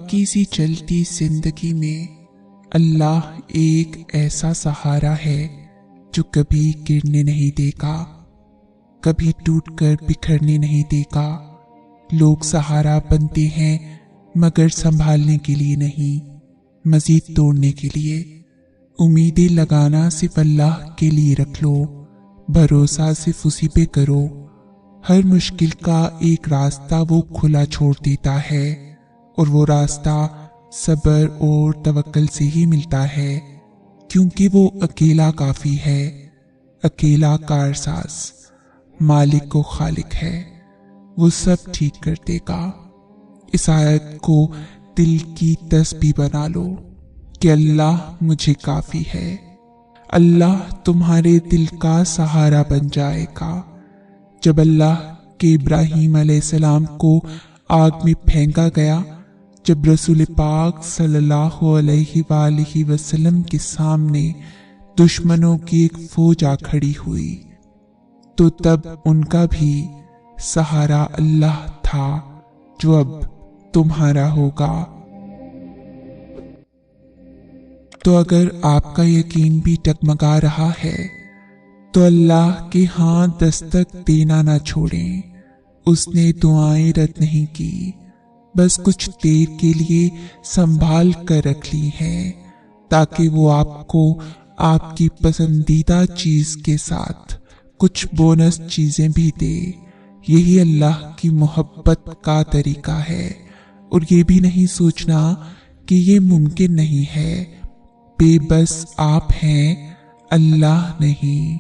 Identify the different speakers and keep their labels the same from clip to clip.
Speaker 1: की सी चलती जिंदगी में अल्लाह एक ऐसा सहारा है जो कभी गिरने नहीं देगा, कभी टूटकर बिखरने नहीं देगा। लोग सहारा बनते हैं मगर संभालने के लिए नहीं, मजीद तोड़ने के लिए। उम्मीदें लगाना सिर्फ अल्लाह के लिए रख लो, भरोसा सिर्फ उसी पे करो। हर मुश्किल का एक रास्ता वो खुला छोड़ देता है और वो रास्ता सब्र और तवक्कल से ही मिलता है, क्योंकि वो अकेला काफी है, अकेला कारसाज, मालिक व खालिक है। वो सब ठीक कर देगा। इस आयत को दिल की तस्बीह बना लो कि अल्लाह मुझे काफी है। अल्लाह तुम्हारे दिल का सहारा बन जाएगा। जब अल्लाह के इब्राहीम अलैहिस्सलाम को आग में फेंका गया, जब रसूल पाक सल्लल्लाहु अलैहि वसल्लम के सामने दुश्मनों की एक फौज आ खड़ी हुई, तो तब उनका भी सहारा अल्लाह था, जो अब तुम्हारा होगा। तो अगर आपका यकीन भी टगमगा रहा है तो अल्लाह के हाथ दस्तक देना ना छोड़ें। उसने दुआएं रद्द नहीं की, बस कुछ देर के लिए संभाल कर रख ली हैं, ताकि वो आपको आपकी पसंदीदा चीज के साथ कुछ बोनस चीजें भी दे। यही अल्लाह की मोहब्बत का तरीका है। और ये भी नहीं सोचना कि ये मुमकिन नहीं है। बेबस आप हैं, अल्लाह नहीं।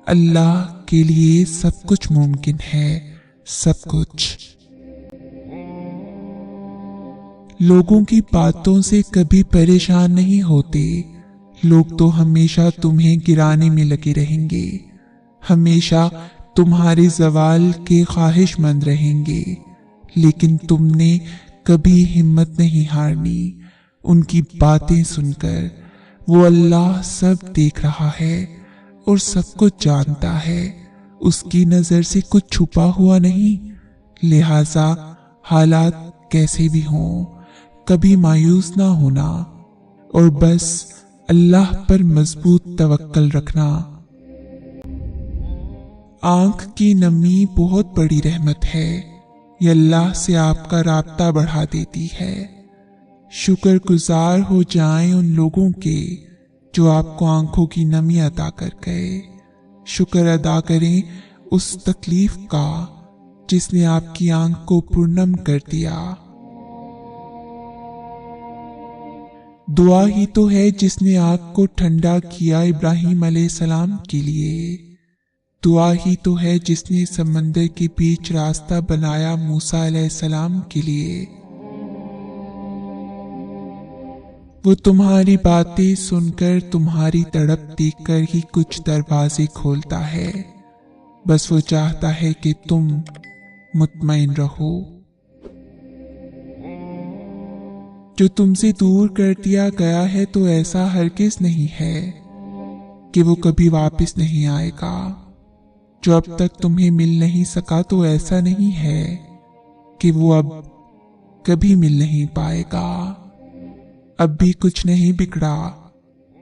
Speaker 1: अल्लाह के लिए सब कुछ मुमकिन है, सब कुछ। लोगों की बातों से कभी परेशान नहीं होते। लोग तो हमेशा तुम्हें गिराने में लगे रहेंगे, हमेशा तुम्हारे ज़वाल के ख्वाहिशमंद रहेंगे, लेकिन तुमने कभी हिम्मत नहीं हारनी। उनकी बातें सुनकर वो अल्लाह सब देख रहा है और सब कुछ जानता है। उसकी नजर से कुछ छुपा हुआ नहीं। लिहाजा हालात कैसे भी हों, कभी मायूस ना होना और बस अल्लाह पर मजबूत तवक्कल रखना। आंख की नमी बहुत बड़ी रहमत है। ये अल्लाह से आपका राब्ता बढ़ा देती है। शुक्रगुजार हो जाएं उन लोगों के जो आपको आंखों की नमी अता कर गए। शुक्र अदा करें उस तकलीफ का जिसने आपकी आंख को पूर्णम कर दिया। दुआ ही तो है जिसने आग को ठंडा किया इब्राहीम अलैहिस्सलाम के लिए। दुआ ही तो है जिसने समंदर के बीच रास्ता बनाया मूसा अलैहिस्सलाम के लिए। वो तुम्हारी बातें सुनकर, तुम्हारी तड़प देखकर ही कुछ दरवाजे खोलता है। बस वो चाहता है कि तुम मुतमईन रहो। जो तुमसे दूर कर दिया गया है तो ऐसा हरगिज नहीं है कि वो कभी वापस नहीं आएगा। जो अब तक तुम्हें मिल नहीं सका तो ऐसा नहीं है कि वो अब कभी मिल नहीं पाएगा। अब भी कुछ नहीं बिगड़ा।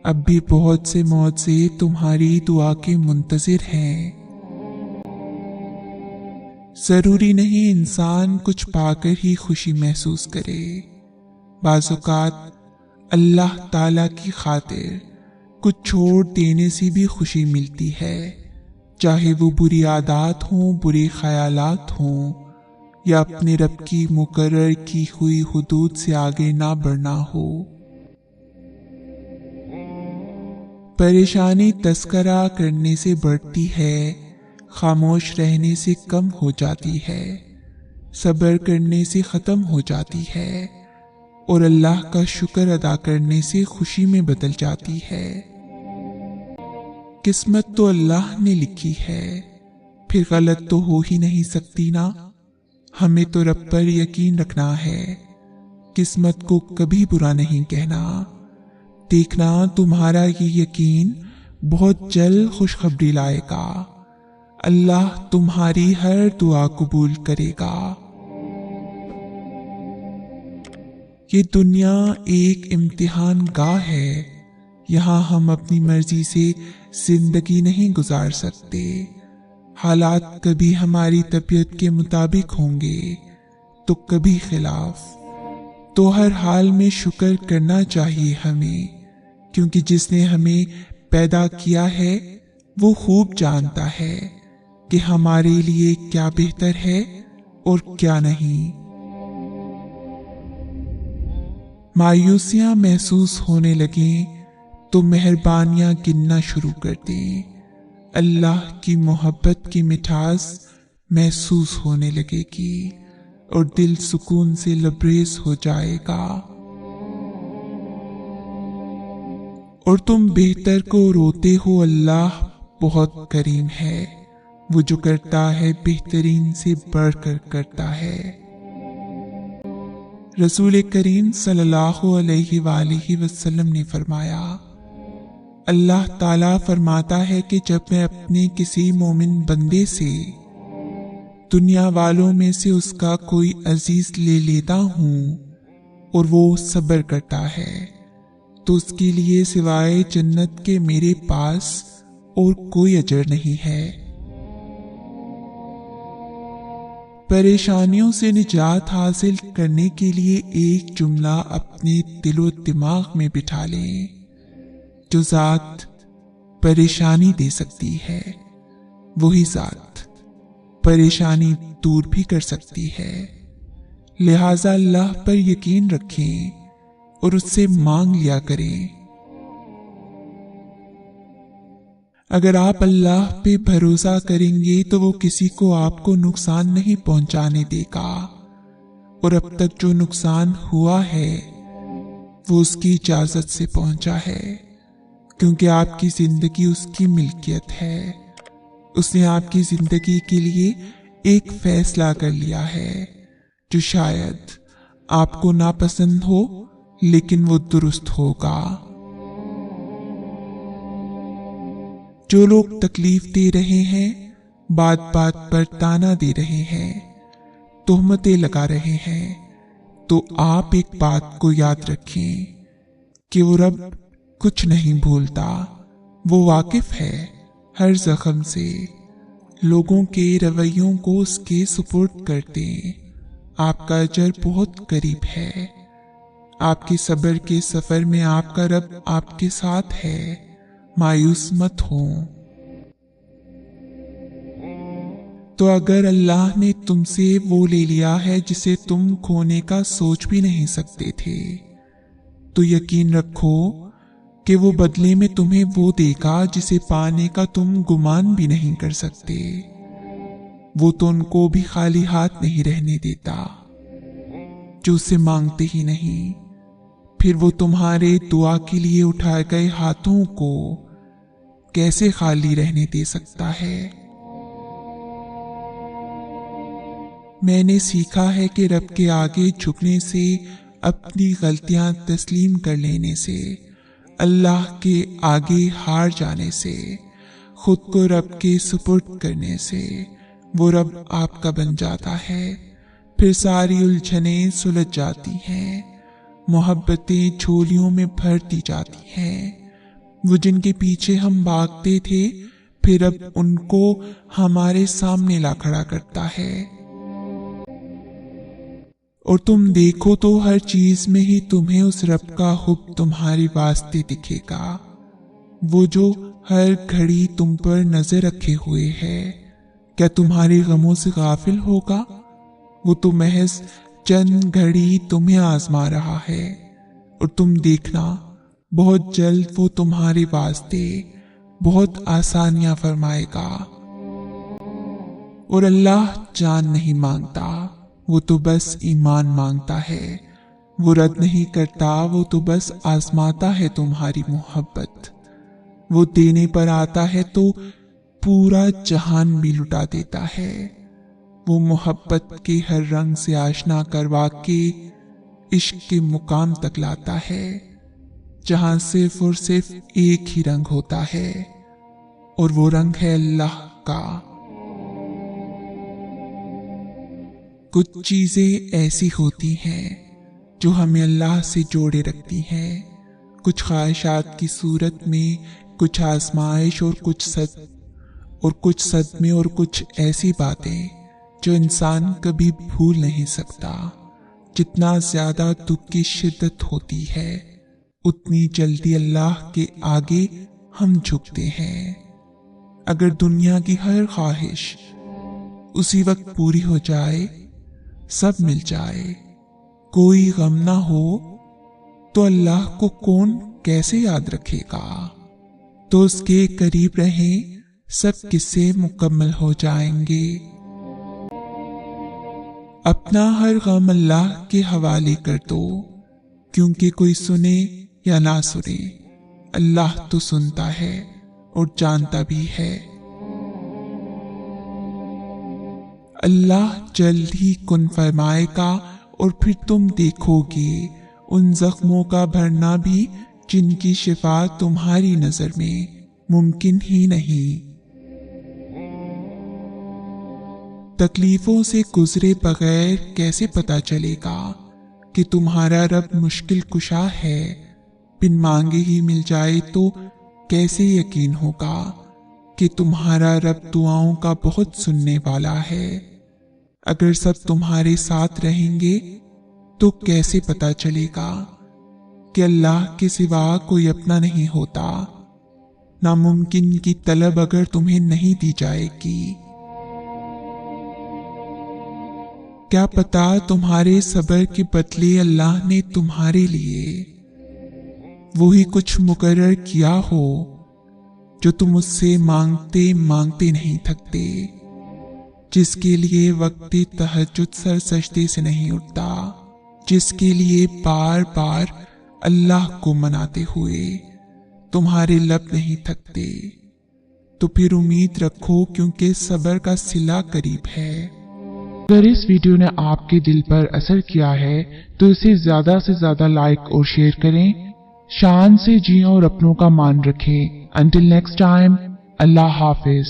Speaker 1: अब भी बहुत से मौजे तुम्हारी दुआ के मुंतजिर हैं। जरूरी नहीं इंसान कुछ पाकर ही खुशी महसूस करे। बाज़ौक़ात अल्लाह ताला की खातिर कुछ छोड़ देने से भी खुशी मिलती है, चाहे वो बुरी आदत हों, बुरे ख्यालात हों, या अपने रब की मुकर्रर की हुई हुदूद से आगे ना बढ़ना हो। परेशानी तस्करा करने से बढ़ती है, खामोश रहने से कम हो जाती है, सब्र करने से खत्म हो जाती है और अल्लाह का शुक्र अदा करने से खुशी में बदल जाती है। किस्मत तो अल्लाह ने लिखी है, फिर गलत तो हो ही नहीं सकती ना। हमें तो रब पर यकीन रखना है, किस्मत को कभी बुरा नहीं कहना। देखना तुम्हारा ये यकीन बहुत जल्द खुशखबरी लाएगा। अल्लाह तुम्हारी हर दुआ कबूल करेगा। یہ دنیا ایک امتحان گاہ ہے، یہاں ہم اپنی مرضی سے زندگی نہیں گزار سکتے۔ حالات کبھی ہماری طبیعت کے مطابق ہوں گے تو کبھی خلاف، تو ہر حال میں شکر کرنا چاہیے ہمیں، کیونکہ جس نے ہمیں پیدا کیا ہے وہ خوب جانتا ہے کہ ہمارے لیے کیا بہتر ہے اور کیا نہیں۔ مایوسیاں محسوس ہونے لگیں تو مہربانیاں گننا شروع کر دیں، اللہ کی محبت کی مٹھاس محسوس ہونے لگے گی اور دل سکون سے لبریز ہو جائے گا، اور تم بہتر کو روتے ہو۔ اللہ بہت کریم ہے، وہ جو کرتا ہے بہترین سے بڑھ کر کرتا ہے۔ رسول کریم صلی اللہ علیہ وآلہ وسلم نے فرمایا، اللہ تعالیٰ فرماتا ہے کہ جب میں اپنے کسی مومن بندے سے دنیا والوں میں سے اس کا کوئی عزیز لے لیتا ہوں اور وہ صبر کرتا ہے تو اس کے لیے سوائے جنت کے میرے پاس اور کوئی اجر نہیں ہے۔ پریشانیوں سے نجات حاصل کرنے کے لیے ایک جملہ اپنے دل و دماغ میں بٹھا لیں، جو ذات پریشانی دے سکتی ہے وہی ذات پریشانی دور بھی کر سکتی ہے۔ لہذا اللہ پر یقین رکھیں اور اس سے مانگ لیا کریں۔ اگر آپ اللہ پہ بھروسہ کریں گے تو وہ کسی کو آپ کو نقصان نہیں پہنچانے دے گا، اور اب تک جو نقصان ہوا ہے وہ اس کی اجازت سے پہنچا ہے، کیونکہ آپ کی زندگی اس کی ملکیت ہے۔ اس نے آپ کی زندگی کے لیے ایک فیصلہ کر لیا ہے جو شاید آپ کو ناپسند ہو، لیکن وہ درست ہوگا۔ جو لوگ تکلیف دے رہے ہیں، بات بات پر تانا دے رہے ہیں، تہمتیں لگا رہے ہیں، تو آپ ایک بات کو یاد رکھیں کہ وہ رب کچھ نہیں بھولتا، وہ واقف ہے ہر زخم سے۔ لوگوں کے رویوں کو اس کے سپرد کر دیں، آپ کا اجر بہت قریب ہے۔ آپ کے صبر کے سفر میں آپ کا رب آپ کے ساتھ ہے، مایوس مت ہوں۔ تو اگر اللہ نے تم سے وہ لے لیا ہے جسے تم کھونے کا سوچ بھی نہیں سکتے تھے، تو یقین رکھو کہ وہ بدلے میں تمہیں وہ دے گا جسے پانے کا تم گمان بھی نہیں کر سکتے۔ وہ تو ان کو بھی خالی ہاتھ نہیں رہنے دیتا جو اسے مانگتے ہی نہیں، پھر وہ تمہارے دعا کے لیے اٹھائے گئے ہاتھوں کو کیسے خالی رہنے دے سکتا ہے؟ میں نے سیکھا ہے کہ رب کے آگے جھکنے سے، اپنی غلطیاں تسلیم کر لینے سے، اللہ کے آگے ہار جانے سے، خود کو رب کے سپرد کرنے سے، وہ رب آپ کا بن جاتا ہے۔ پھر ساری الجھنیں سلجھ جاتی ہیں، محبتیں جھولیوں میں بھرتی جاتی ہیں۔ وہ جن کے پیچھے ہم بھاگتے تھے، پھر اب ان کو ہمارے سامنے لا کھڑا کرتا ہے۔ اور تم دیکھو تو ہر چیز میں ہی تمہیں اس رب کا حب تمہارے واسطے دکھے گا، وہ جو ہر گھڑی تم پر نظر رکھے ہوئے ہے۔ کیا تمہارے غموں سے غافل ہوگا؟ وہ تو محض چند گھڑی تمہیں آزما رہا ہے، اور تم دیکھنا بہت جلد وہ تمہارے واسطے بہت آسانیاں فرمائے گا۔ اور اللہ جان نہیں مانگتا، وہ تو بس ایمان مانگتا ہے۔ وہ رد نہیں کرتا، وہ تو بس آزماتا ہے تمہاری محبت۔ وہ دینے پر آتا ہے تو پورا جہان بھی لٹا دیتا ہے۔ وہ محبت کے ہر رنگ سے آشنا کروا کے عشق کے مقام تک لاتا ہے، جہاں صرف اور صرف ایک ہی رنگ ہوتا ہے، اور وہ رنگ ہے اللہ کا۔ کچھ چیزیں ایسی ہوتی ہیں जो हमें अल्लाह से जोड़े रखती हैं, कुछ ख्वाहिशात की सूरत में, कुछ आजमाइश और कुछ सदमे और कुछ ऐसी बातें जो इंसान कभी भूल नहीं सकता। जितना ज्यादा दुख की शिद्दत होती है उतनी जल्दी अल्लाह के आगे हम झुकते हैं। अगर दुनिया की हर ख्वाहिश उसी वक्त पूरी हो जाए, सब मिल जाए, कोई गम ना हो, तो अल्लाह को कौन कैसे याद रखेगा। तो उसके करीब रहें, सब किस्से मुकम्मल हो जाएंगे। अपना हर गम अल्लाह के हवाले कर दो, क्योंकि कोई सुने या ना सुने, अल्लाह तो सुनता है और जानता भी है। अल्लाह जल्द ही कुन फरमाएगा और फिर तुम देखोगे उन जख्मों का भरना भी जिनकी शिफा तुम्हारी नजर में मुमकिन ही नहीं। तकलीफों से गुजरे बगैर कैसे पता चलेगा कि तुम्हारा रब मुश्किल कुशा है। बिन मांगे ही मिल जाए तो कैसे यकीन होगा कि तुम्हारा रब दुआओं का बहुत सुनने वाला है। अगर सब तुम्हारे साथ रहेंगे तो कैसे पता चलेगा कि अल्लाह के सिवा कोई अपना नहीं होता। नामुमकिन की तलब अगर तुम्हें नहीं दी जाएगी, क्या पता तुम्हारे सब्र के बदले अल्लाह ने तुम्हारे लिए वही कुछ मुकर्रर किया हो जो तुम उससे मांगते मांगते नहीं थकते, जिसके लिए वक्त तहज्जुद सर सजदे से नहीं उठता, जिसके लिए बार बार अल्लाह को मनाते हुए तुम्हारे लब नहीं थकते। तो फिर उम्मीद रखो, क्योंकि सब्र का सिला करीब है। अगर इस वीडियो ने आपके दिल पर असर किया है तो इसे ज्यादा से ज्यादा लाइक और शेयर करें। शान से जिएं और अपनों का मान रखें। अंटिल नेक्स्ट टाइम, अल्लाह हाफिज।